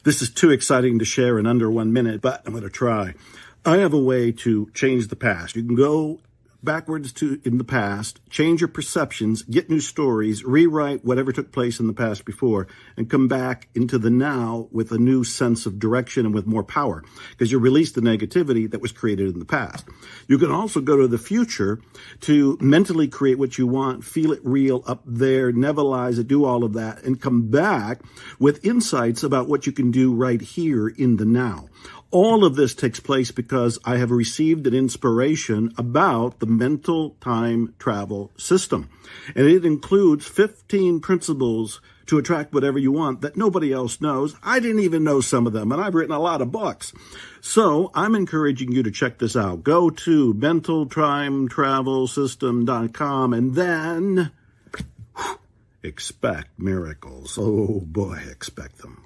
This is too exciting to share in under 1 minute, but I'm going to try. I have a way to change the past. You can go backwards to in the past, change your perceptions, get new stories, rewrite whatever took place in the past before, and come back into the now with a new sense of direction and with more power, because you release the negativity that was created in the past. You can also go to the future to mentally create what you want, feel it real up there, nevelize it, do all of that, and come back with insights about what you can do right here in the now. All of this takes place because I have received an inspiration about the mental time travel system. And it includes 15 principles to attract whatever you want that nobody else knows. I didn't even know some of them, and I've written a lot of books. So I'm encouraging you to check this out. Go to mentaltimetravelsystem.com and then expect miracles. Oh boy, expect them.